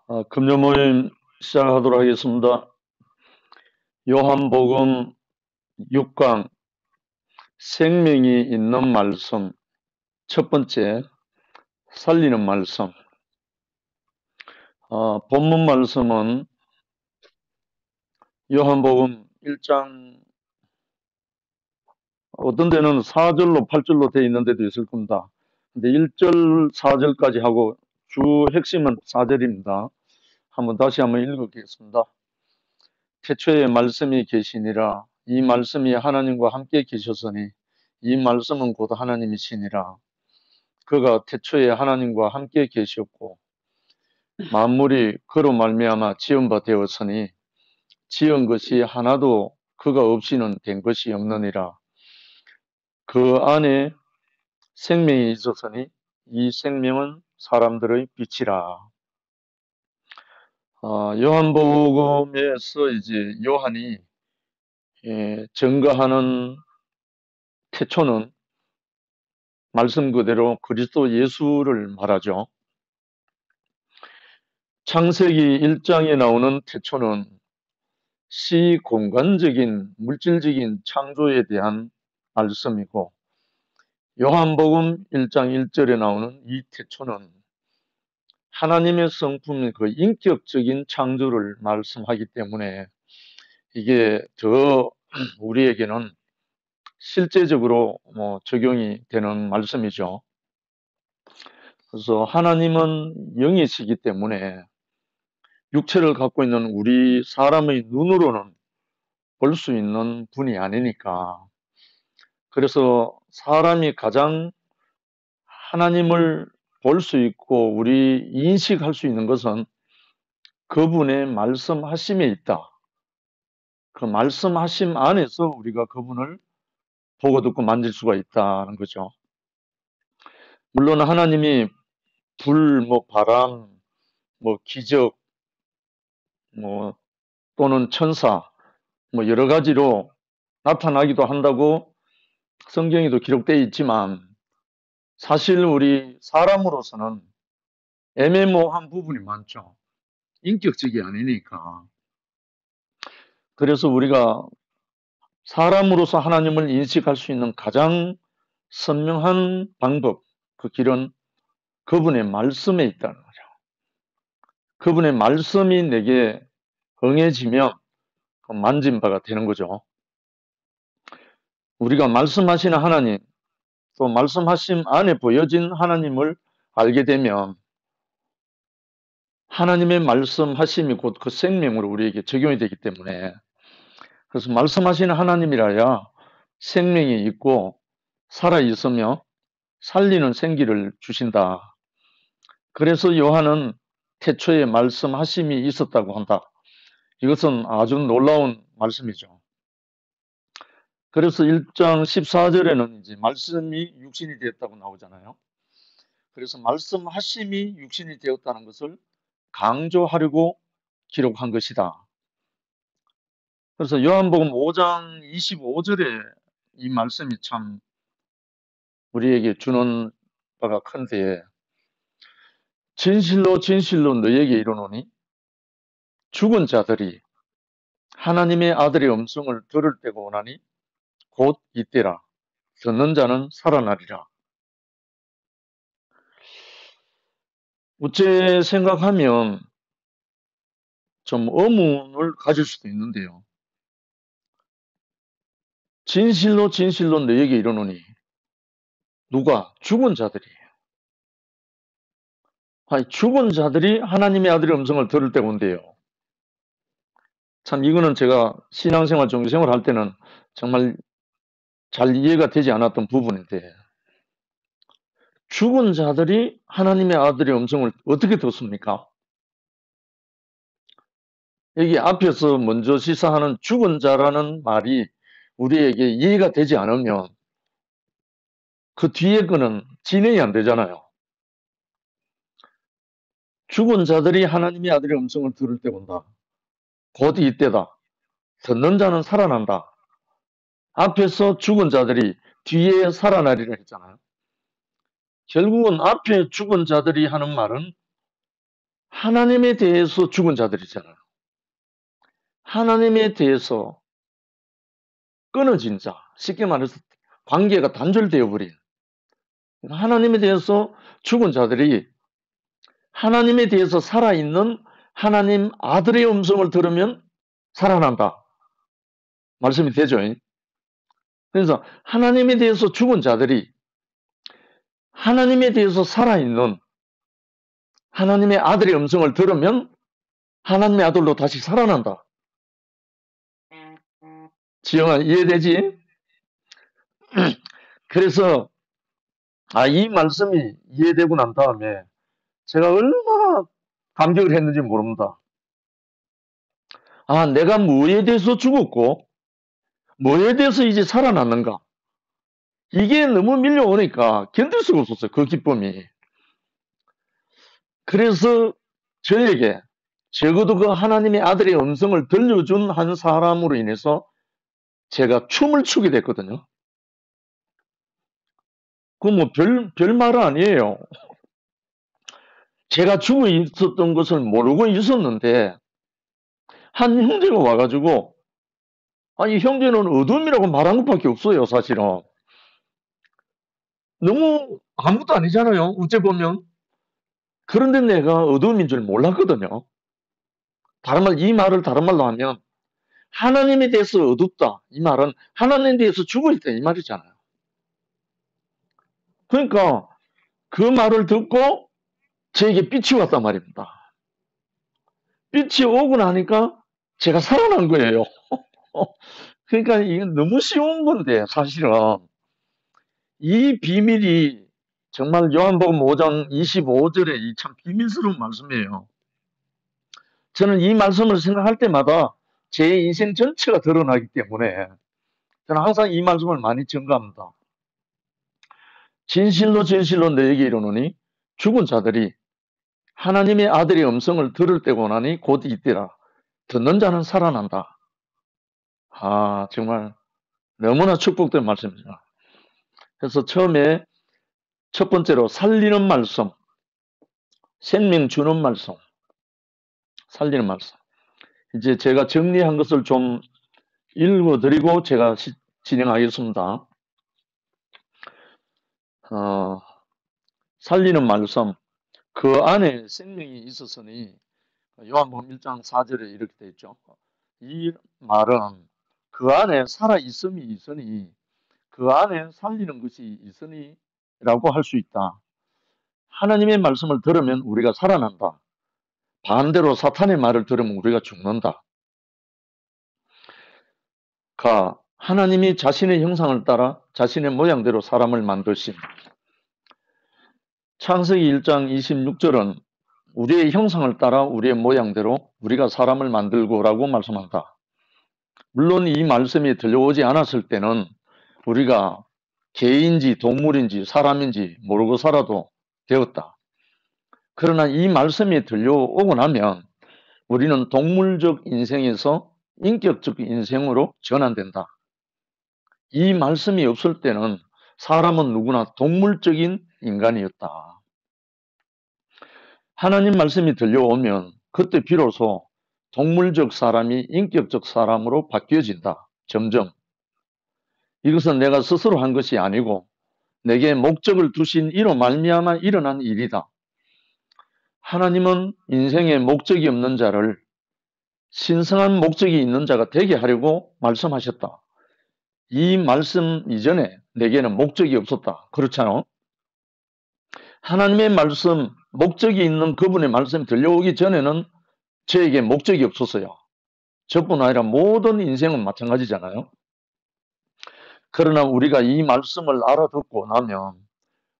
금요 모임 시작하도록 하겠습니다. 요한복음 6강 생명이 있는 말씀 첫 번째 살리는 말씀. 본문 말씀은 요한복음 1장 어떤 데는 4절로 8절로 되어 있는 데도 있을 겁니다. 근데 1절 4절까지 하고 주 핵심은 4절입니다. 다시 한번 읽어보겠습니다. 태초에 말씀이 계시니라. 이 말씀이 하나님과 함께 계셨으니 이 말씀은 곧 하나님이시니라. 그가 태초에 하나님과 함께 계셨고 만물이 그로 말미암아 지은 바 되었으니 지은 것이 하나도 그가 없이는 된 것이 없느니라. 그 안에 생명이 있었으니 이 생명은 사람들의 빛이라. 요한복음에서 이제 요한이 증거하는 태초는 말씀 그대로 그리스도 예수를 말하죠. 창세기 1장에 나오는 태초는 시공간적인 물질적인 창조에 대한 말씀이고 요한복음 1장 1절에 나오는 이 태초는 하나님의 성품의 그 인격적인 창조를 말씀하기 때문에 이게 더 우리에게는 실제적으로 적용이 되는 말씀이죠. 그래서 하나님은 영이시기 때문에 육체를 갖고 있는 우리 사람의 눈으로는 볼 수 있는 분이 아니니까. 그래서 사람이 가장 하나님을 볼 수 있고 우리 인식할 수 있는 것은 그분의 말씀하심에 있다. 그 말씀하심 안에서 우리가 그분을 보고 듣고 만질 수가 있다는 거죠. 물론 하나님이 불, 바람, 기적, 또는 천사, 여러 가지로 나타나기도 한다고 성경에도 기록되어 있지만 사실 우리 사람으로서는 애매모호한 부분이 많죠. 인격적이 아니니까. 그래서 우리가 사람으로서 하나님을 인식할 수 있는 가장 선명한 방법, 그 길은 그분의 말씀에 있다는 거죠. 그분의 말씀이 내게 응해지면 만진 바가 되는 거죠. 우리가 말씀하시는 하나님, 또 말씀하심 안에 보여진 하나님을 알게 되면 하나님의 말씀하심이 곧 그 생명으로 우리에게 적용이 되기 때문에 그래서 말씀하시는 하나님이라야 생명이 있고 살아있으며 살리는 생기를 주신다. 그래서 요한은 태초에 말씀하심이 있었다고 한다. 이것은 아주 놀라운 말씀이죠. 그래서 1장 14절에는 이제 말씀이 육신이 되었다고 나오잖아요. 그래서 말씀하심이 육신이 되었다는 것을 강조하려고 기록한 것이다. 그래서 요한복음 5장 25절에 이 말씀이 참 우리에게 주는 바가 큰데 진실로 진실로 너에게 이르노니 죽은 자들이 하나님의 아들의 음성을 들을 때가 오나니 곧 이때라. 듣는 자는 살아나리라. 어째 생각하면 좀 의문을 가질 수도 있는데요. 진실로 진실로 너에게 이르노니 누가? 죽은 자들이에요. 아니, 죽은 자들이 하나님의 아들의 음성을 들을 때가 온대요. 참 이거는 제가 신앙생활, 종교생활 할 때는 정말 잘 이해가 되지 않았던 부분인데 죽은 자들이 하나님의 아들의 음성을 어떻게 듣습니까? 여기 앞에서 먼저 시사하는 죽은 자라는 말이 우리에게 이해가 되지 않으면 그 뒤에 거는 진행이 안 되잖아요. 죽은 자들이 하나님의 아들의 음성을 들을 때 온다. 곧 이때다. 듣는 자는 살아난다. 앞에서 죽은 자들이 뒤에 살아나리라 했잖아요. 결국은 앞에 죽은 자들이 하는 말은 하나님에 대해서 죽은 자들이잖아요. 하나님에 대해서 끊어진 자, 쉽게 말해서 관계가 단절되어 버린 하나님에 대해서 죽은 자들이 하나님에 대해서 살아있는 하나님 아들의 음성을 들으면 살아난다. 말씀이 되죠. 그래서 하나님에 대해서 죽은 자들이 하나님에 대해서 살아있는 하나님의 아들의 음성을 들으면 하나님의 아들로 다시 살아난다. 지영아, 이해되지? 그래서 이 말씀이 이해되고 난 다음에 제가 얼마나 감격을 했는지 모릅니다. 내가 뭐에 대해서 죽었고 뭐에 대해서 이제 살아났는가? 이게 너무 밀려오니까 견딜 수가 없었어요. 그 기쁨이. 그래서 저에게 적어도 그 하나님의 아들의 음성을 들려준 한 사람으로 인해서 제가 춤을 추게 됐거든요. 그건 뭐 별말 아니에요. 제가 죽어 있었던 것을 모르고 있었는데 한 형제가 와가지고 이 형제는 어둠이라고 말한 것밖에 없어요. 사실은. 너무 아무것도 아니잖아요. 어째 보면. 그런데 내가 어둠인 줄 몰랐거든요. 이 말을 다른 말로 하면 하나님에 대해서 어둡다. 이 말은 하나님에 대해서 죽어 있다. 이 말이잖아요. 그러니까 그 말을 듣고 저에게 빛이 왔단 말입니다. 빛이 오고 나니까 제가 살아난 거예요. 그러니까 이건 너무 쉬운 건데 사실은 이 비밀이 정말 요한복음 5장 25절에 이 참 비밀스러운 말씀이에요. 저는 이 말씀을 생각할 때마다 제 인생 전체가 드러나기 때문에 저는 항상 이 말씀을 많이 증가합니다. 진실로 진실로 너에게 이르노니 죽은 자들이 하나님의 아들의 음성을 들을 때고 나니 곧 이때라. 듣는 자는 살아난다. 정말 너무나 축복된 말씀입니다. 그래서 처음에 첫 번째로 살리는 말씀, 생명 주는 말씀, 살리는 말씀. 이제 제가 정리한 것을 좀 읽어드리고 제가 진행하겠습니다. 살리는 말씀, 그 안에 생명이 있었으니 요한복음 1장 4절에 이렇게 되어 있죠. 이 말은 그 안에 살아있음이 있으니 그 안에 살리는 것이 있으니 라고 할 수 있다. 하나님의 말씀을 들으면 우리가 살아난다. 반대로 사탄의 말을 들으면 우리가 죽는다. 하나님이 자신의 형상을 따라 자신의 모양대로 사람을 만드신 창세기 1장 26절은 우리의 형상을 따라 우리의 모양대로 우리가 사람을 만들고라고 말씀한다. 물론 이 말씀이 들려오지 않았을 때는 우리가 개인지 동물인지 사람인지 모르고 살아도 되었다. 그러나 이 말씀이 들려오고 나면 우리는 동물적 인생에서 인격적 인생으로 전환된다. 이 말씀이 없을 때는 사람은 누구나 동물적인 인간이었다. 하나님 말씀이 들려오면 그때 비로소 동물적 사람이 인격적 사람으로 바뀌어진다. 점점. 이것은 내가 스스로 한 것이 아니고 내게 목적을 두신 이로 말미암아 일어난 일이다. 하나님은 인생에 목적이 없는 자를 신성한 목적이 있는 자가 되게 하려고 말씀하셨다. 이 말씀 이전에 내게는 목적이 없었다. 그렇잖아. 하나님의 말씀, 목적이 있는 그분의 말씀이 들려오기 전에는 저에게 목적이 없었어요. 저뿐 아니라 모든 인생은 마찬가지잖아요. 그러나 우리가 이 말씀을 알아듣고 나면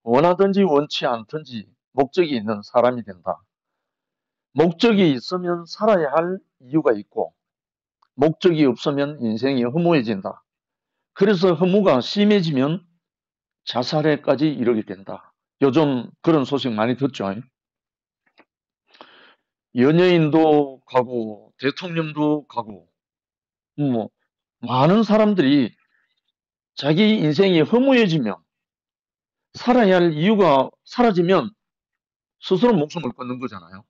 원하든지 원치 않든지 목적이 있는 사람이 된다. 목적이 있으면 살아야 할 이유가 있고 목적이 없으면 인생이 허무해진다. 그래서 허무가 심해지면 자살에까지 이르게 된다. 요즘 그런 소식 많이 듣죠. 연예인도 가고 대통령도 가고 뭐 많은 사람들이 자기 인생이 허무해지면 살아야 할 이유가 사라지면 스스로 목숨을 끊는 거잖아요.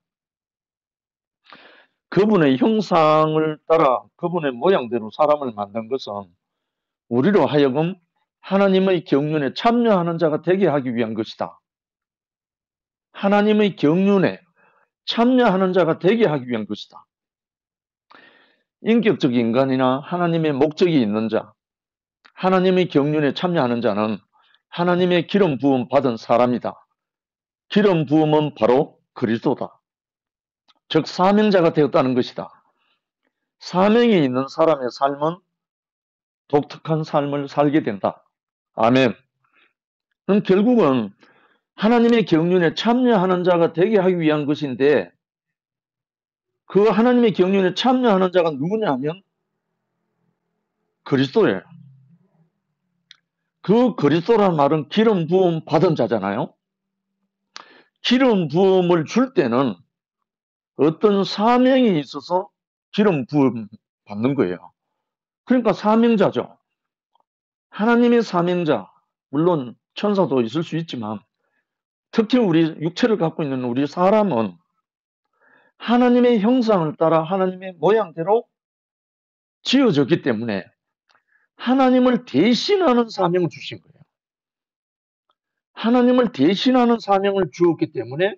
그분의 형상을 따라 그분의 모양대로 사람을 만든 것은 우리로 하여금 하나님의 경륜에 참여하는 자가 되게 하기 위한 것이다. 하나님의 경륜에 참여하는 자가 되게 하기 위한 것이다. 인격적 인간이나 하나님의 목적이 있는 자, 하나님의 경륜에 참여하는 자는 하나님의 기름 부음 받은 사람이다. 기름 부음은 바로 그리스도다. 즉 사명자가 되었다는 것이다. 사명이 있는 사람의 삶은 독특한 삶을 살게 된다. 아멘. 그럼 결국은 하나님의 경륜에 참여하는 자가 되게 하기 위한 것인데 그 하나님의 경륜에 참여하는 자가 누구냐 하면 그리스도예요. 그 그리스도란 말은 기름 부음 받은 자잖아요. 기름 부음을 줄 때는 어떤 사명이 있어서 기름 부음 받는 거예요. 그러니까 사명자죠. 하나님의 사명자, 물론 천사도 있을 수 있지만 특히 우리 육체를 갖고 있는 우리 사람은 하나님의 형상을 따라 하나님의 모양대로 지어졌기 때문에 하나님을 대신하는 사명을 주신 거예요. 하나님을 대신하는 사명을 주었기 때문에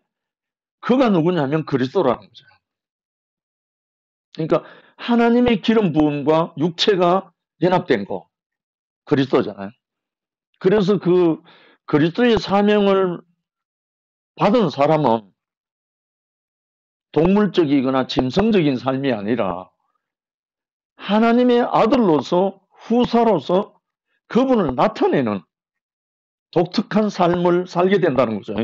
그가 누구냐면 그리스도라는 거죠. 그러니까 하나님의 기름 부음과 육체가 연합된 거 그리스도잖아요. 그래서 그 그리스도의 사명을 받은 사람은 동물적이거나 짐승적인 삶이 아니라 하나님의 아들로서 후사로서 그분을 나타내는 독특한 삶을 살게 된다는 거죠.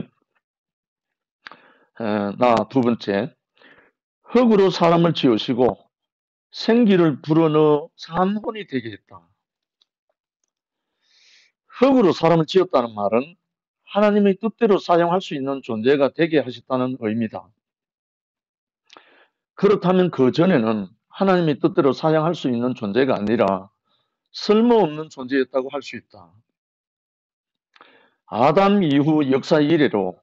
나 두 번째, 흙으로 사람을 지으시고 생기를 불어넣어 산혼이 되게 했다. 흙으로 사람을 지었다는 말은 하나님의 뜻대로 사용할 수 있는 존재가 되게 하셨다는 의미다. 그렇다면 그 전에는 하나님의 뜻대로 사용할 수 있는 존재가 아니라 쓸모없는 존재였다고 할 수 있다. 아담 이후 역사 이래로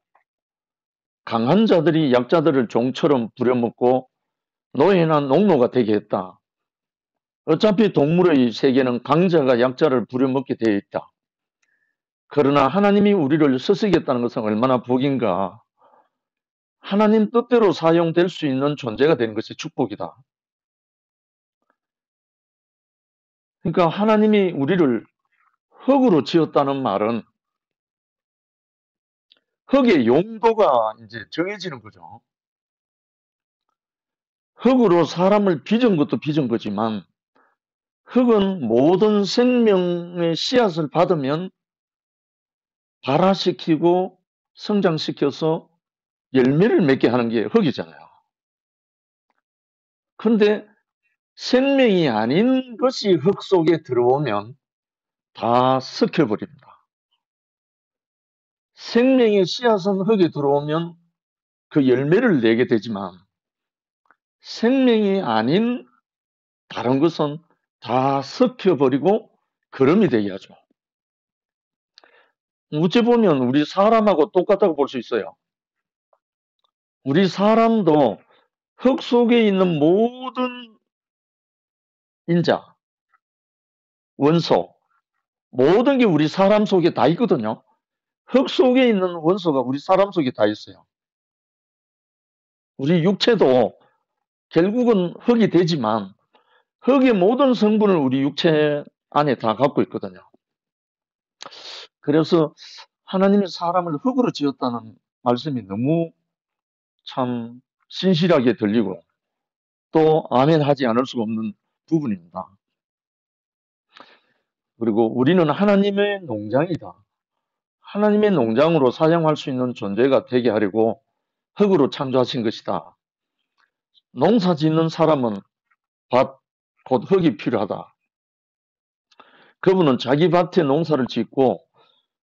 강한 자들이 약자들을 종처럼 부려먹고 노예나 농노가 되게 했다. 어차피 동물의 세계는 강자가 약자를 부려먹게 되어 있다. 그러나 하나님이 우리를 쓰시겠다는 것은 얼마나 복인가. 하나님 뜻대로 사용될 수 있는 존재가 되는 것이 축복이다. 그러니까 하나님이 우리를 흙으로 지었다는 말은 흙의 용도가 이제 정해지는 거죠. 흙으로 사람을 빚은 것도 빚은 거지만 흙은 모든 생명의 씨앗을 받으면 발화시키고 성장시켜서 열매를 맺게 하는 게 흙이잖아요. 그런데 생명이 아닌 것이 흙 속에 들어오면 다 썩혀버립니다. 생명의 씨앗은 흙에 들어오면 그 열매를 내게 되지만 생명이 아닌 다른 것은 다 썩혀버리고 거름이 되게 하죠. 어찌 보면 우리 사람하고 똑같다고 볼 수 있어요. 우리 사람도 흙 속에 있는 모든 인자, 원소, 모든 게 우리 사람 속에 다 있거든요. 흙 속에 있는 원소가 우리 사람 속에 다 있어요. 우리 육체도 결국은 흙이 되지만 흙의 모든 성분을 우리 육체 안에 다 갖고 있거든요. 그래서 하나님이 사람을 흙으로 지었다는 말씀이 너무 참 신실하게 들리고 또 아멘 하지 않을 수가 없는 부분입니다. 그리고 우리는 하나님의 농장이다. 하나님의 농장으로 사용할 수 있는 존재가 되게 하려고 흙으로 창조하신 것이다. 농사 짓는 사람은 밭, 곧 흙이 필요하다. 그분은 자기 밭에 농사를 짓고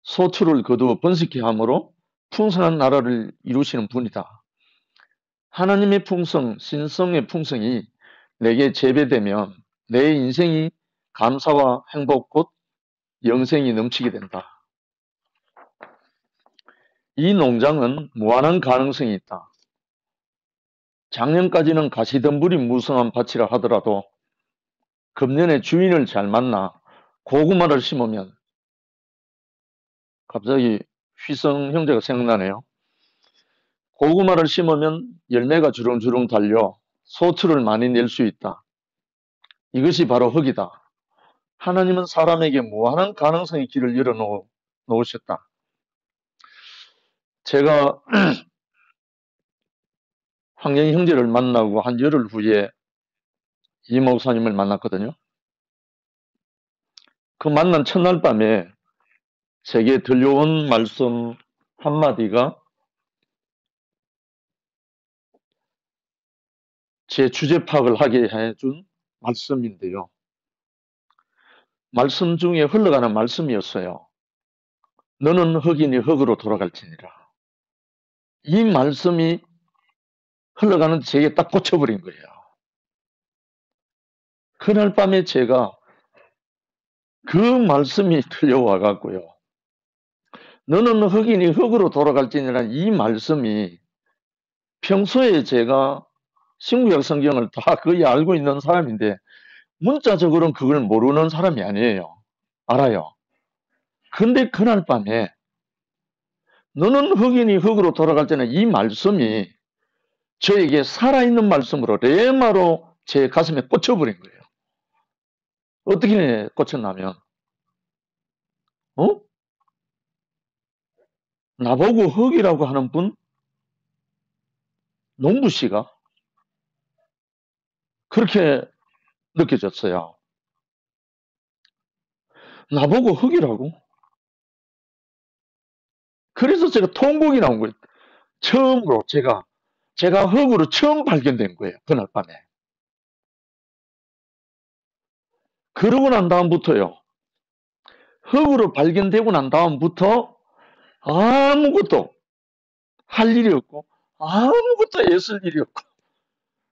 소출을 거두어 번식케 함으로 풍성한 나라를 이루시는 분이다. 하나님의 풍성, 신성의 풍성이 내게 재배되면 내 인생이 감사와 행복 곧 영생이 넘치게 된다. 이 농장은 무한한 가능성이 있다. 작년까지는 가시덤불이 무성한 밭이라 하더라도 금년에 주인을 잘 만나 고구마를 심으면, 갑자기 휘성 형제가 생각나네요. 고구마를 심으면 열매가 주렁주렁 달려 소출을 많이 낼 수 있다. 이것이 바로 흙이다. 하나님은 사람에게 무한한 가능성의 길을 열어 놓으셨다. 제가 황영희 형제를 만나고 한 열흘 후에 이 목사님을 만났거든요. 그 만난 첫날 밤에 제게 들려온 말씀 한마디가 제 주제 파악을 하게 해준 말씀인데요. 말씀 중에 흘러가는 말씀이었어요. 너는 흙이니 흙으로 돌아갈지니라. 이 말씀이 흘러가는 제게 딱 꽂혀버린 거예요. 그날 밤에 제가 그 말씀이 들려와 갖고요. 너는 흙이니 흙으로 돌아갈지니라 이 말씀이 평소에 제가 신구약 성경을 다 거의 알고 있는 사람인데 문자적으로는 그걸 모르는 사람이 아니에요. 알아요. 근데 그날 밤에 너는 흙이니 흙으로 돌아갈지니라 이 말씀이 저에게 살아있는 말씀으로 레마로 제 가슴에 꽂혀버린 거예요. 어떻게 꽂혔냐면 나보고 흙이라고 하는 분, 농부 씨가 그렇게 느껴졌어요. 나보고 흙이라고? 그래서 제가 통곡이 나온 거예요. 처음으로 제가 흙으로 처음 발견된 거예요. 그날 밤에. 그러고 난 다음부터요. 흙으로 발견되고 난 다음부터 아무것도 할 일이 없고 아무것도 애쓸 일이 없고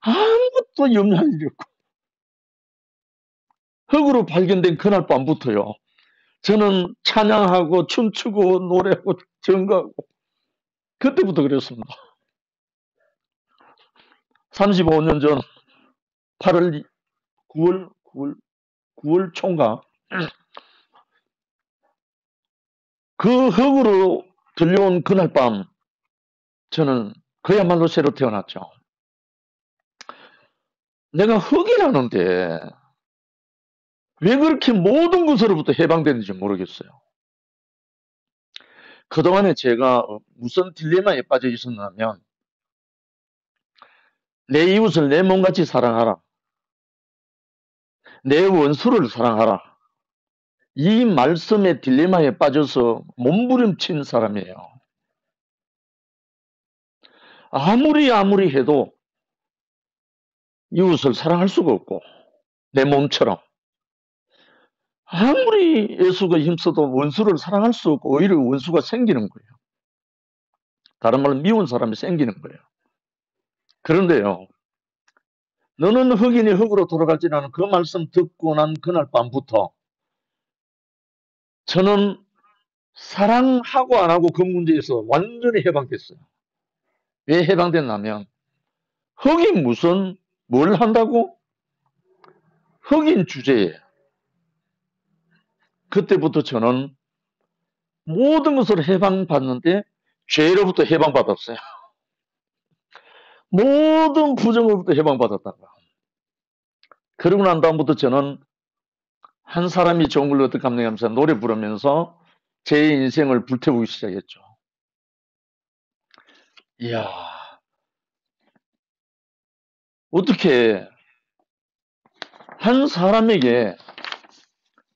아무것도 염려할 일이 없고 흙으로 발견된 그날 밤부터요. 저는 찬양하고 춤추고 노래하고 증거하고 그때부터 그랬습니다. 35년 전 8월 9월 총각 그 흙으로 들려온 그날 밤 저는 그야말로 새로 태어났죠. 내가 흙이라는데 왜 그렇게 모든 것으로부터 해방됐는지 모르겠어요. 그동안에 제가 무슨 딜레마에 빠져 있었냐면 내 이웃을 내 몸같이 사랑하라. 내 원수를 사랑하라. 이 말씀의 딜레마에 빠져서 몸부림친 사람이에요. 아무리 해도 이웃을 사랑할 수가 없고 내 몸처럼 아무리 애수가 힘써도 원수를 사랑할 수 없고 오히려 원수가 생기는 거예요. 다른 말로 미운 사람이 생기는 거예요. 그런데요. 너는 흙이니 흙으로 돌아갈지라는 그 말씀 듣고 난 그날 밤부터 저는 사랑하고 안 하고 그 문제에서 완전히 해방됐어요. 왜 해방됐냐면 흙이 무슨 뭘 한다고? 흙인 주제에 그때부터 저는 모든 것을 해방받는데 죄로부터 해방받았어요. 모든 부정으로부터 해방받았다고. 그러고 난 다음부터 저는 한 사람이 좋은 걸 어떻게 감당하면서 노래 부르면서 제 인생을 불태우기 시작했죠. 이야, 어떻게 한 사람에게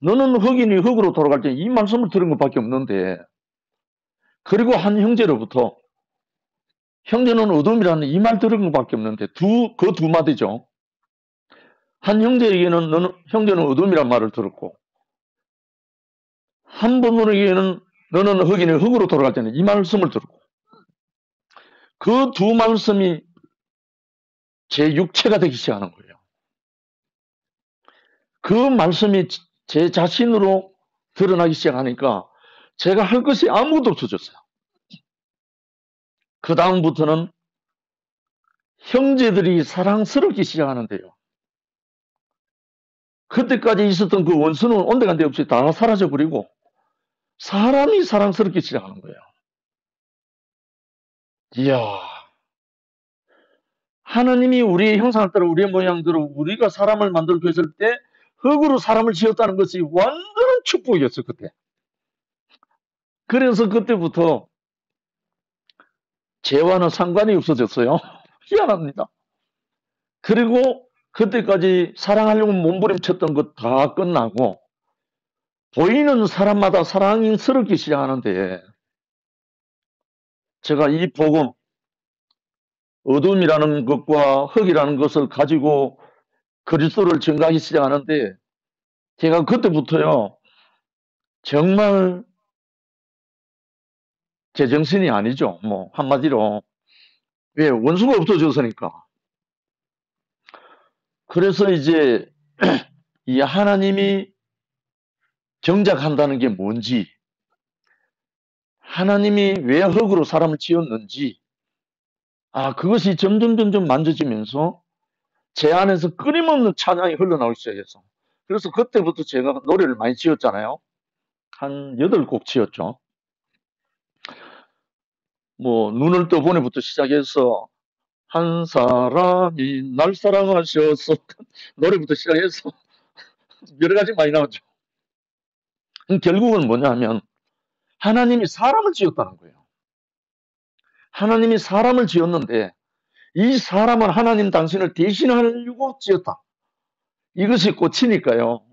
너는 흙이니 흙으로 돌아갈 때 이 말씀을 들은 것밖에 없는데 그리고 한 형제로부터 형제는 어둠이라는 이 말 들은 것밖에 없는데 그 두 마디죠. 한 형제에게는 형제는 어둠이란 말을 들었고 한 분에게는 너는 흙이니 흙으로 돌아갈 때는 이 말씀을 들었고 그 두 말씀이 제 육체가 되기 시작하는 거예요. 그 말씀이 제 자신으로 드러나기 시작하니까 제가 할 것이 아무것도 없어졌어요. 그 다음부터는 형제들이 사랑스럽기 시작하는데요. 그때까지 있었던 그 원수는 온데간데 없이 다 사라져버리고 사람이 사랑스럽기 시작하는 거예요. 이야, 하나님이 우리의 형상을 따라 우리의 모양대로 우리가 사람을 만들고 했을 때 흙으로 사람을 지었다는 것이 완전한 축복이었어요, 그때. 그래서 그때부터 죄와는 상관이 없어졌어요. 희한합니다. 그리고 그때까지 사랑하려고 몸부림쳤던 것 다 끝나고 보이는 사람마다 사랑스럽기 시작하는데 제가 이 복음, 어둠이라는 것과 흙이라는 것을 가지고 그리스도를 증거하기 시작하는데 제가 그때부터요 정말 제정신이 아니죠. 뭐 한마디로 왜 원수가 없어졌으니까. 그래서 이제 이 하나님이 정작한다는 게 뭔지, 하나님이 왜 흙으로 사람을 지었는지, 그것이 점점 만져지면서 제 안에서 끊임없는 찬양이 흘러나오기 시작해서. 그래서 그때부터 제가 노래를 많이 지었잖아요. 한 8곡 지었죠. 뭐, 눈을 떠보내부터 시작해서, 한 사람이 날 사랑하셔서, 노래부터 시작해서, 여러 가지 많이 나오죠. 결국은 뭐냐 하면, 하나님이 사람을 지었다는 거예요. 하나님이 사람을 지었는데, 이 사람은 하나님 당신을 대신하려고 지었다. 이것이 꽂히니까요.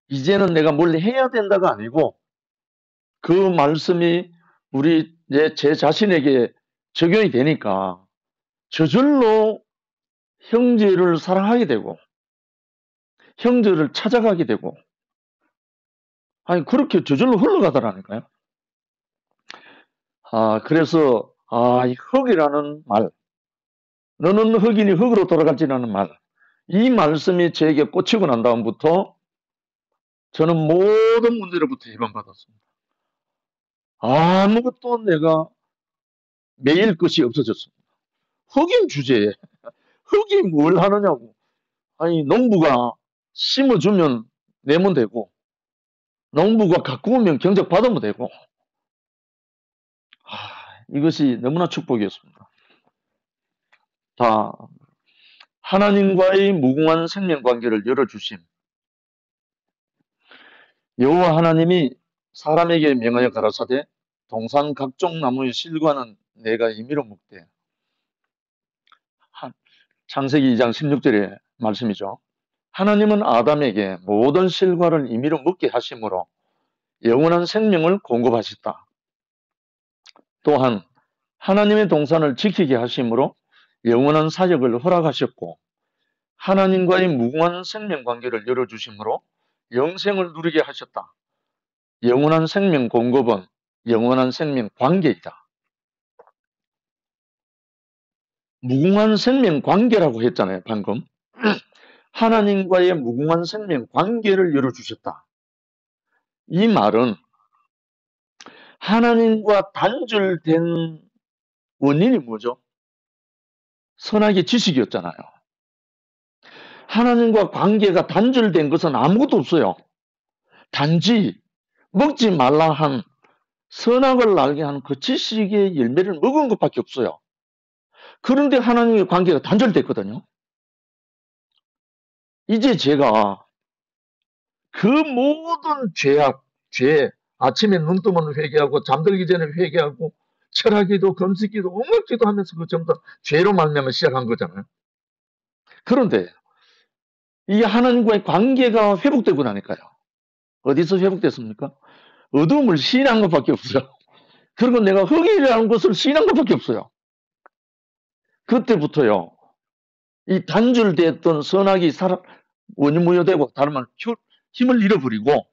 이제는 내가 뭘 해야 된다가 아니고, 그 말씀이 제 자신에게 적용이 되니까, 저절로 형제를 사랑하게 되고, 형제를 찾아가게 되고, 그렇게 저절로 흘러가더라니까요. 그래서, 이 흙이라는 말, 너는 흙이니 흙으로 돌아갈지라는 말, 이 말씀이 저에게 꽂히고 난 다음부터 저는 모든 문제로부터 해방받았습니다. 아무것도 내가 매일 것이 없어졌습니다. 흙인 주제에, 흙이 뭘 하느냐고. 농부가 심어주면 내면 되고, 농부가 가꾸면 경적 받으면 되고, 이것이 너무나 축복이었습니다. 자, 하나님과의 무궁한 생명관계를 열어주심. 여호와 하나님이 사람에게 명하여 가라사대 동산 각종 나무의 실과는 내가 임의로 먹되. 창세기 2장 16절의 말씀이죠. 하나님은 아담에게 모든 실과를 임의로 먹게 하심으로 영원한 생명을 공급하셨다. 또한 하나님의 동산을 지키게 하심으로 영원한 사역을 허락하셨고 하나님과의 무궁한 생명관계를 열어주심으로 영생을 누리게 하셨다. 영원한 생명 공급은 영원한 생명 관계이다. 무궁한 생명 관계라고 했잖아요, 방금. 하나님과의 무궁한 생명 관계를 열어주셨다. 이 말은 하나님과 단절된 원인이 뭐죠? 선악의 지식이었잖아요. 하나님과 관계가 단절된 것은 아무것도 없어요. 단지 먹지 말라 한 선악을 알게 하는 그 지식의 열매를 먹은 것밖에 없어요. 그런데 하나님의 관계가 단절됐거든요. 이제 제가 그 모든 죄, 아침에 눈 뜨면 회개하고 잠들기 전에 회개하고 철학기도 금식기도 온갖 기도하면서 그 전부 다 죄로 말미암아 시작한 거잖아요. 그런데 이 하나님과의 관계가 회복되고 나니까요. 어디서 회복됐습니까? 어둠을 시인한 것밖에 없어요. 그리고 내가 흙이라는 것을 시인한 것밖에 없어요. 그때부터요. 이 단절됐던 선악이 원무효되고 다른 말 힘을 잃어버리고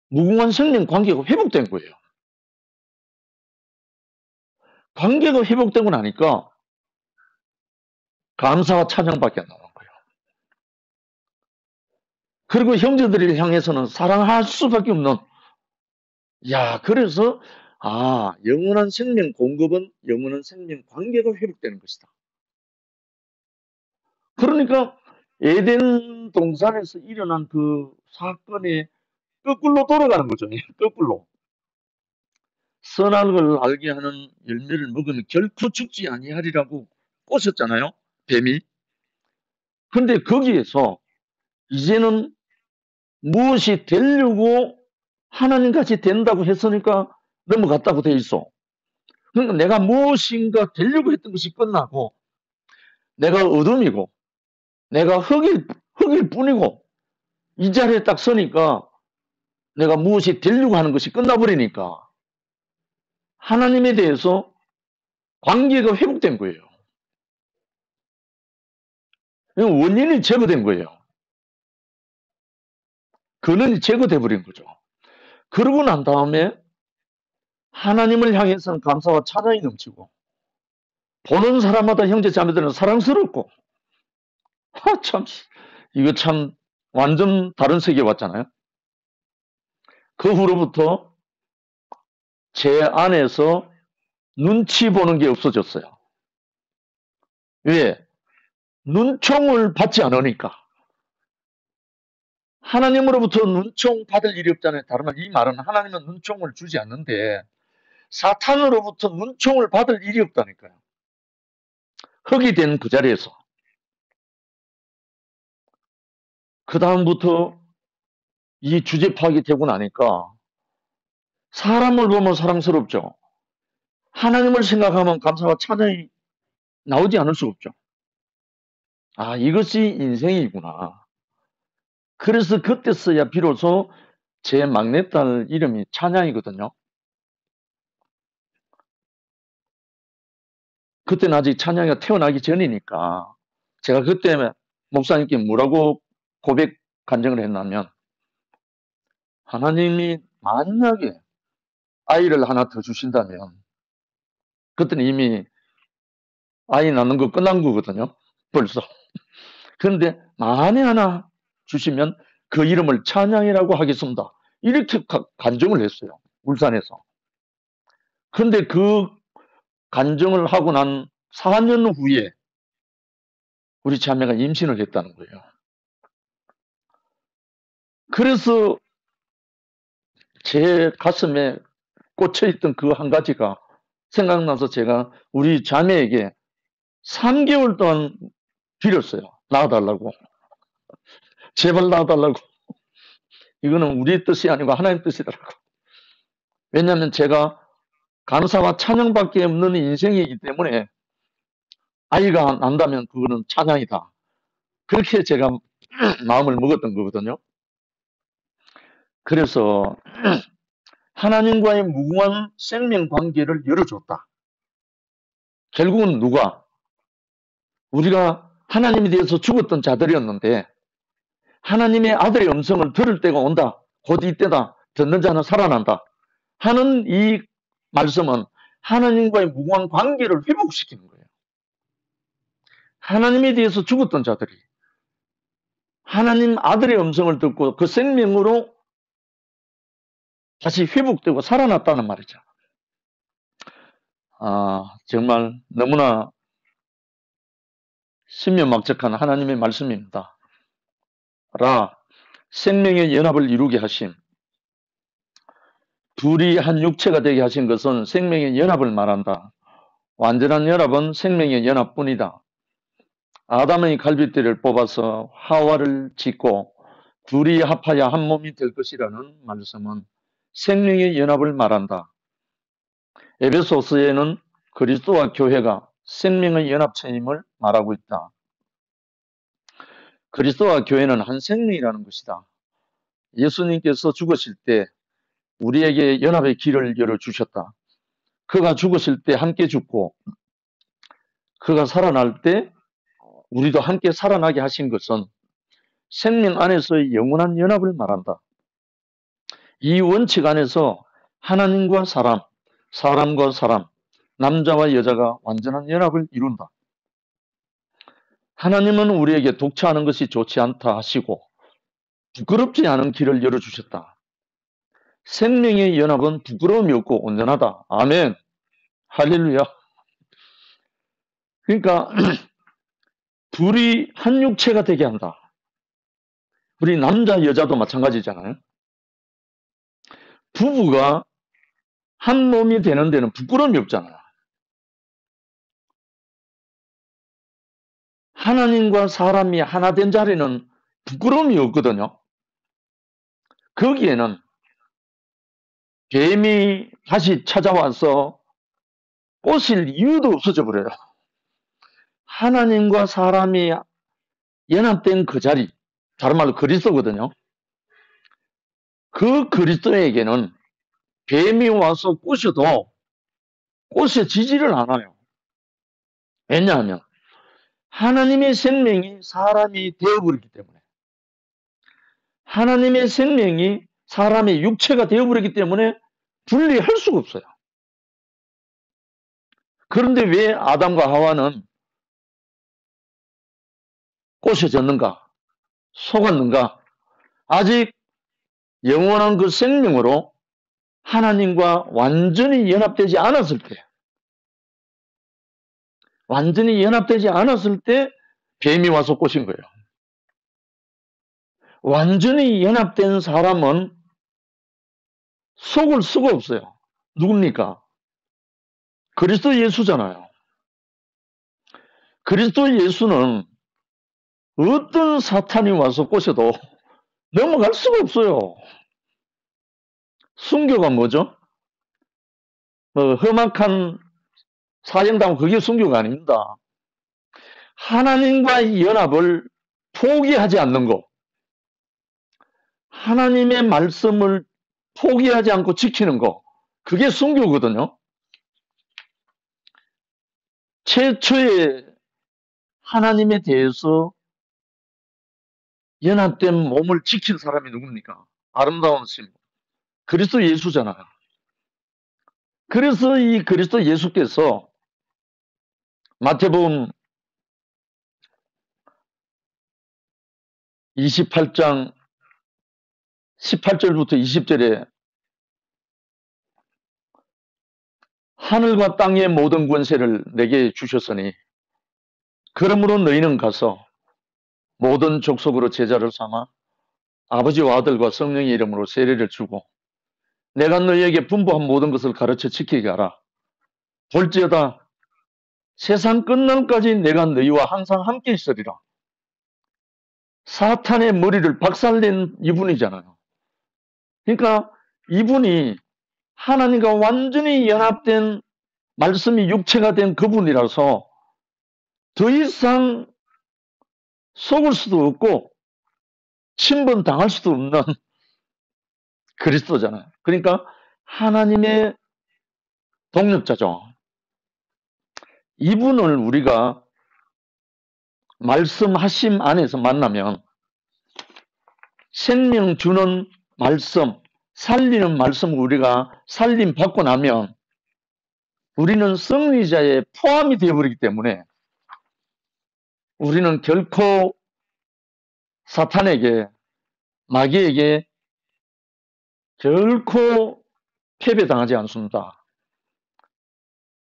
무궁한 생명 관계가 회복된 거예요. 관계가 회복되고 나니까 감사와 찬양밖에 안 나오는 거예요. 그리고 형제들을 향해서는 사랑할 수밖에 없는, 그래서 영원한 생명 공급은 영원한 생명 관계가 회복되는 것이다. 그러니까 에덴 동산에서 일어난 그 사건의 거꾸로 돌아가는 거죠. 거꾸로. 선악을 알게 하는 열매를 먹으면 결코 죽지 아니하리라고 꼬셨잖아요. 뱀이. 근데 거기에서 이제는 무엇이 되려고 하나님같이 된다고 했으니까 넘어갔다고 돼 있어. 그러니까 내가 무엇인가 되려고 했던 것이 끝나고 내가 어둠이고 내가 흙일 뿐이고 이 자리에 딱 서니까 내가 무엇이 되려고 하는 것이 끝나버리니까 하나님에 대해서 관계가 회복된 거예요. 원인이 제거된 거예요. 근원이 제거돼 버린 거죠. 그러고 난 다음에 하나님을 향해서는 감사와 찬양이 넘치고 보는 사람마다 형제 자매들은 사랑스럽고 참 이거 참 완전 다른 세계에 왔잖아요. 그 후로부터 제 안에서 눈치 보는 게 없어졌어요. 왜? 눈총을 받지 않으니까. 하나님으로부터 눈총 받을 일이 없잖아요. 다른 말, 이 말은 하나님은 눈총을 주지 않는데 사탄으로부터 눈총을 받을 일이 없다니까요. 흙이 된 그 자리에서. 그 다음부터 이 주제 파악이 되고 나니까 사람을 보면 사랑스럽죠. 하나님을 생각하면 감사와 찬양이 나오지 않을 수 없죠. 아, 이것이 인생이구나. 그래서 그때서야 비로소 제 막내딸 이름이 찬양이거든요. 그때는 아직 찬양이가 태어나기 전이니까 제가 그때 목사님께 뭐라고 고백 간증을 했냐면 하나님이 만약에 아이를 하나 더 주신다면 그때는 이미 아이 낳는 거 끝난 거거든요. 벌써. 그런데 만에 하나 주시면 그 이름을 찬양이라고 하겠습니다. 이렇게 간증을 했어요. 울산에서. 그런데 그 간증을 하고 난 4년 후에 우리 자매가 임신을 했다는 거예요. 그래서 제 가슴에 꽂혀있던 그 한 가지가 생각나서 제가 우리 자매에게 3개월 동안 빌었어요. 낳아달라고. 제발 낳아달라고. 이거는 우리 뜻이 아니고 하나님 뜻이더라고. 왜냐하면 제가 감사와 찬양밖에 없는 인생이기 때문에 아이가 난다면 그거는 찬양이다. 그렇게 제가 마음을 먹었던 거거든요. 그래서 하나님과의 무궁한 생명 관계를 열어줬다. 결국은 누가? 우리가 하나님에 대해서 죽었던 자들이었는데 하나님의 아들의 음성을 들을 때가 온다. 곧 이때다. 듣는 자는 살아난다. 하는 이 말씀은 하나님과의 무궁한 관계를 회복시키는 거예요. 하나님에 대해서 죽었던 자들이 하나님 아들의 음성을 듣고 그 생명으로 다시 회복되고 살아났다는 말이죠. 정말 너무나 신묘막측한 하나님의 말씀입니다. 생명의 연합을 이루게 하심. 둘이 한 육체가 되게 하신 것은 생명의 연합을 말한다. 완전한 연합은 생명의 연합뿐이다. 아담의 갈빗대를 뽑아서 하와를 짓고 둘이 합하여 한 몸이 될 것이라는 말씀은 생명의 연합을 말한다. 에베소서에는 그리스도와 교회가 생명의 연합체임을 말하고 있다. 그리스도와 교회는 한 생명이라는 것이다. 예수님께서 죽으실 때 우리에게 연합의 길을 열어주셨다. 그가 죽으실 때 함께 죽고 그가 살아날 때 우리도 함께 살아나게 하신 것은 생명 안에서의 영원한 연합을 말한다. 이 원칙 안에서 하나님과 사람, 사람과 사람, 남자와 여자가 완전한 연합을 이룬다. 하나님은 우리에게 독차하는 것이 좋지 않다 하시고 부끄럽지 않은 길을 열어주셨다. 생명의 연합은 부끄러움이 없고 온전하다. 아멘. 할렐루야. 그러니까 둘이 한 육체가 되게 한다. 우리 남자 여자도 마찬가지잖아요. 부부가 한 몸이 되는 데는 부끄러움이 없잖아요. 하나님과 사람이 하나 된 자리는 부끄러움이 없거든요. 거기에는 뱀이 다시 찾아와서 꼬실 이유도 없어져 버려요. 하나님과 사람이 연합된 그 자리, 다른 말로 그리스도거든요. 그 그리스도에게는 뱀이 와서 꼬셔도 꼬셔지지를 않아요. 왜냐하면 하나님의 생명이 사람이 되어버렸기 때문에, 하나님의 생명이 사람의 육체가 되어버렸기 때문에 분리할 수가 없어요. 그런데 왜 아담과 하와는 꼬셔졌는가? 속았는가? 아직 영원한 그 생명으로 하나님과 완전히 연합되지 않았을 때, 완전히 연합되지 않았을 때 뱀이 와서 꼬신 거예요. 완전히 연합된 사람은 속을 수가 없어요. 누굽니까? 그리스도 예수잖아요. 그리스도 예수는 어떤 사탄이 와서 꼬셔도 넘어갈 수가 없어요. 순교가 뭐죠? 험악한 사형당하고 그게 순교가 아닙니다. 하나님과의 연합을 포기하지 않는 것. 하나님의 말씀을 포기하지 않고 지키는 것. 그게 순교거든요. 최초의 하나님에 대해서 연합된 몸을 지킨 사람이 누굽니까? 아름다운 신 그리스도 예수잖아요. 그래서 이 그리스도 예수께서 마태복음 28장 18절부터 20절에 하늘과 땅의 모든 권세를 내게 주셨으니 그러므로 너희는 가서 모든 족속으로 제자를 삼아 아버지와 아들과 성령의 이름으로 세례를 주고 내가 너희에게 분부한 모든 것을 가르쳐 지키게 하라. 볼지어다 세상 끝날까지 내가 너희와 항상 함께 있으리라. 사탄의 머리를 박살낸 이분이잖아요. 그러니까 이분이 하나님과 완전히 연합된 말씀이 육체가 된 그분이라서 더 이상 속을 수도 없고 침범 당할 수도 없는 그리스도잖아요. 그러니까 하나님의 동력자죠. 이분을 우리가 말씀하심 안에서 만나면 생명 주는 말씀, 살리는 말씀을 우리가 살림 받고 나면 우리는 승리자에 포함이 되어버리기 때문에 우리는 결코 사탄에게, 마귀에게 결코 패배당하지 않습니다.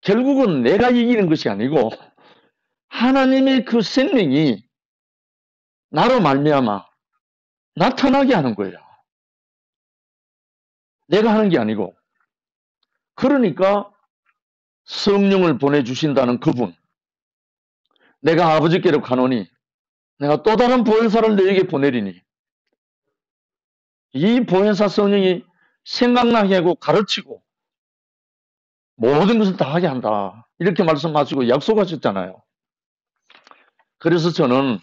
결국은 내가 이기는 것이 아니고 하나님의 그 생명이 나로 말미암아 나타나게 하는 거예요. 내가 하는 게 아니고. 그러니까 성령을 보내주신다는 그분, 내가 아버지께로 가노니 내가 또 다른 보혜사를 너에게 보내리니 이 보혜사 성령이 생각나게 하고 가르치고 모든 것을 다 하게 한다. 이렇게 말씀하시고 약속하셨잖아요. 그래서 저는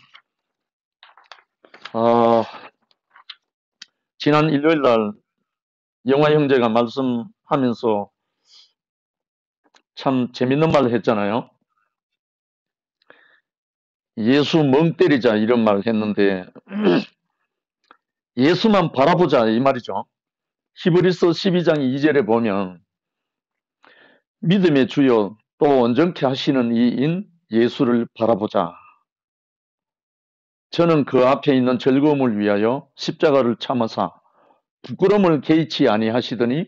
지난 일요일 날 영화 형제가 말씀하면서 참 재밌는 말을 했잖아요. 예수 멍 때리자 이런 말을 했는데 예수만 바라보자 이 말이죠. 히브리서 12장 2절에 보면 믿음의 주요 또 온전케 하시는 이인 예수를 바라보자. 저는 그 앞에 있는 즐거움을 위하여 십자가를 참으사 부끄러움을 개의치 아니하시더니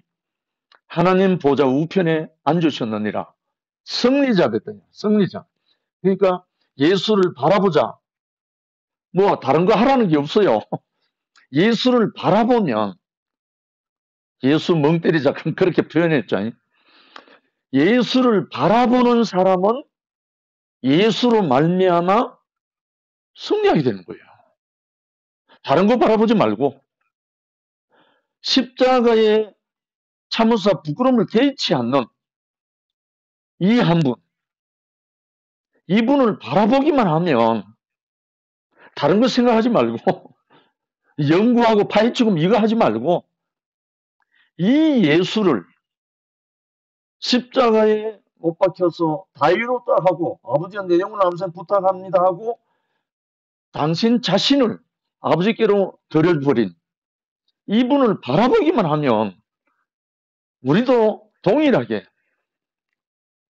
하나님 보좌 우편에 앉으셨느니라. 승리자 됐더니 승리자. 그러니까 예수를 바라보자. 뭐 다른 거 하라는 게 없어요. 예수를 바라보면 예수 멍 때리자 그렇게 표현했죠. 예수를 바라보는 사람은 예수로 말미암아 승리하게 되는 거예요. 다른 거 바라보지 말고 십자가에 참으사 부끄러움을 개의치 않는 이 한 분, 이분을 바라보기만 하면 다른 거 생각하지 말고 연구하고 파헤치고 이거 하지 말고 이 예수를 십자가에 못 박혀서 다이로다 하고 아버지가 내 영혼을 암살 부탁합니다 하고 당신 자신을 아버지께로 드려버린 이분을 바라보기만 하면 우리도 동일하게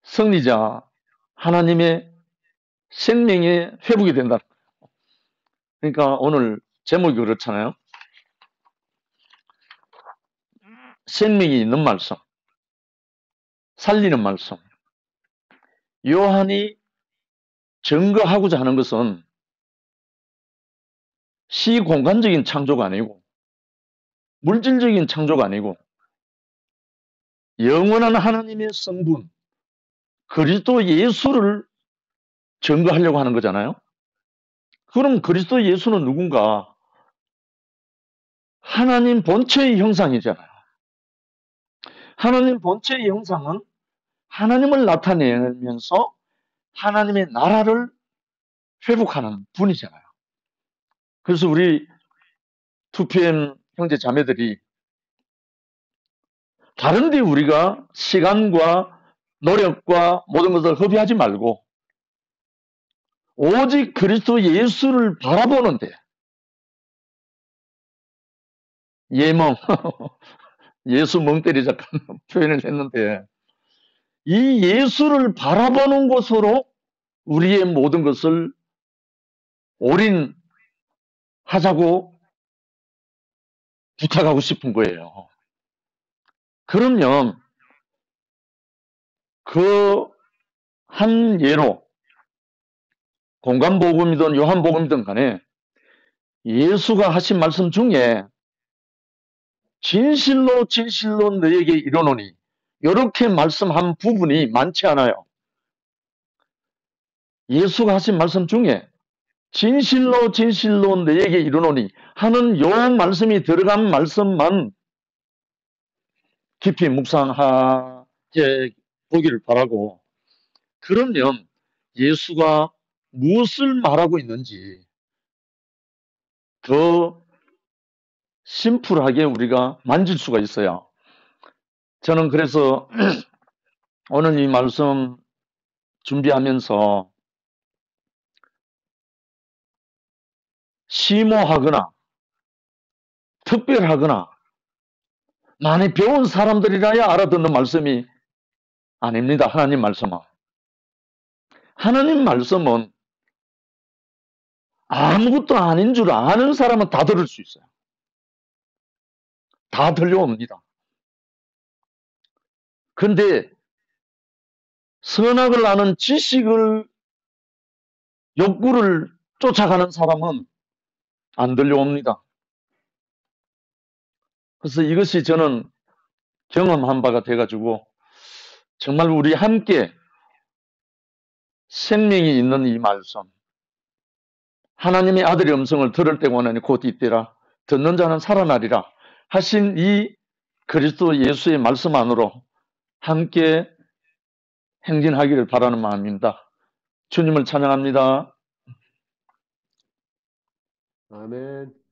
승리자 하나님의 생명에 회복이 된다. 그러니까 오늘 제목이 그렇잖아요. 생명이 있는 말씀, 살리는 말씀. 요한이 증거하고자 하는 것은 시공간적인 창조가 아니고 물질적인 창조가 아니고 영원한 하나님의 성분 그리스도 예수를 증거하려고 하는 거잖아요. 그럼 그리스도 예수는 누군가? 하나님 본체의 형상이잖아요. 하나님 본체의 형상은 하나님을 나타내면서 하나님의 나라를 회복하는 분이잖아요. 그래서 우리 2PM 형제 자매들이 다른데 우리가 시간과 노력과 모든 것을 허비하지 말고 오직 그리스도 예수를 바라보는데 예멍 예수 멍 때리자 표현을 했는데 이 예수를 바라보는 것으로 우리의 모든 것을 올인하자고 부탁하고 싶은 거예요. 그러면 그 한 예로 공간복음이든 요한복음이든 간에 예수가 하신 말씀 중에 진실로 진실로 너에게 이르노니 이렇게 말씀한 부분이 많지 않아요. 예수가 하신 말씀 중에 진실로 진실로 너에게 이르노니 하는 요 말씀이 들어간 말씀만 깊이 묵상하게 보기를 바라고 그러면 예수가 무엇을 말하고 있는지 더 심플하게 우리가 만질 수가 있어요. 저는 그래서 오늘 이 말씀 준비하면서 심오하거나 특별하거나 많이 배운 사람들이라야 알아듣는 말씀이 아닙니다. 하나님 말씀은. 하나님 말씀은 아무것도 아닌 줄 아는 사람은 다 들을 수 있어요. 다 들려옵니다. 근데 선악을 아는 지식을 욕구를 쫓아가는 사람은 안 들려옵니다. 그래서 이것이 저는 경험한 바가 돼가지고 정말 우리 함께 생명이 있는 이 말씀 하나님의 아들의 음성을 들을 때가 오나니 곧 이때라 듣는 자는 살아나리라 하신 이 그리스도 예수의 말씀 안으로 함께 행진하기를 바라는 마음입니다. 주님을 찬양합니다. 아멘.